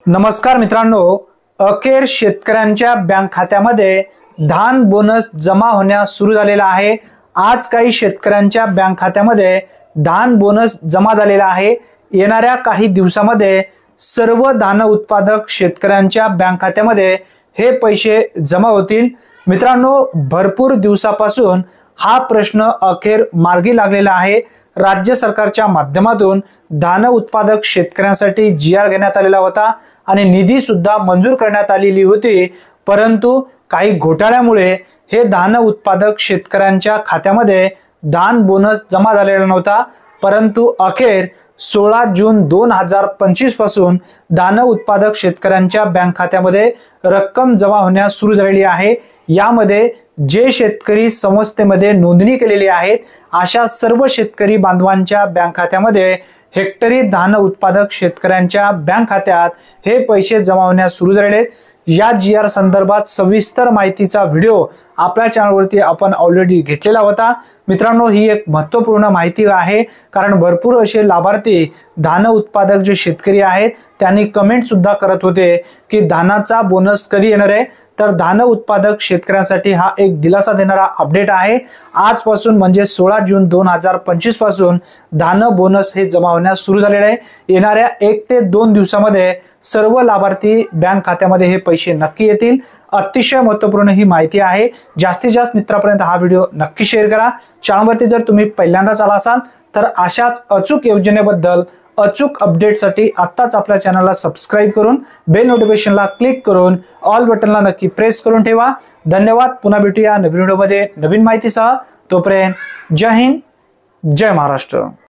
नमस्कार मित्रांनो, अखेर शेतकऱ्यांच्या बँक खात्यामध्ये धान बोनस जमा होण्यास सुरू झालेला आहे। आज काही शेतकऱ्यांच्या बँक खात्यामध्ये धान बोनस जमा झालेला आहे। येणाऱ्या काही दिवसांमध्ये सर्व धान उत्पादक शेतकऱ्यांच्या बँक खात्यामध्ये हे पैसे जमा होतील। मित्रांनो, भरपूर दिवसापासून हा प्रश्न अखेर मार्गी लागलेला आहे। राज्य सरकारच्या माध्यमातून धान उत्पादक शेतकऱ्यांसाठी जीआर घेण्यात आलेला होता आणि निधी सुद्धा मंजूर करण्यात आलेली होती, परंतु काही घोटाळ्यामुळे हे धान उत्पादक शेतकऱ्यांच्या खात्यामध्ये धान बोनस जमा झालेला नव्हता। परंतु अखेर 16 जून 2025 पासून धान उत्पादक शेतकऱ्यांच्या बँक खात्यामध्ये रक्कम जमा होण्यास सुरू झालेली आहे। यामध्ये जे शेतकरी संस्थेमध्ये नोंदणी केलेली आहेत अशा सर्व शेतकरी बांधवांच्या बँक खात्यामध्ये हेक्टरी धान उत्पादक शेतकऱ्यांच्या बँक खात्यात हे पैसे जमा होण्यास सुरू झालेले आहेत। या जीआर संदर्भात सविस्तर माहितीचा व्हिडिओ आपल्या चॅनलवरती आपण ऑलरेडी घेतलेला होता। मित्रांनो, ही एक महत्त्वपूर्ण माहिती आहे, कारण भरपूर असे लाभार्थी धान उत्पादक जे शेतकरी आहेत त्यांनी कमेंट सुद्धा करत होते की धानाचा बोनस कधी येणार आहे। तर धान उत्पादक शेतकऱ्यांसाठी हा एक दिलासा देणारा अपडेट आहे। आजपासून म्हणजे 16 जून 2025 पासून धान बोनस हे जमा होण्यास सुरू झालेले आहे। येणाऱ्या 1 ते 2 दिवसांमध्ये सर्व लाभार्थी बँक खात्यामध्ये हे पैसे नक्की येतील। अतिशय महत्त्वपूर्ण ही माहिती आहे। जास्तीत जास्त मित्रांपर्यंत हा व्हिडिओ नक्की शेअर करा। चॅनलवरती जर तुम्ही पहिल्यांदाच आला असाल तर अशाच अचूक योजनेबद्दल अचूक अपडेटसाठी आत्ताच आपल्या चॅनलला सबस्क्राइब करून बेल नोटिफिकेशनला क्लिक करून ऑल बटनला नक्की प्रेस करून ठेवा। धन्यवाद। पुन्हा भेटूया नवीन व्हिडिओमध्ये नवीन माहितीसह। तोपर्यंत जय हिंद, जय महाराष्ट्र।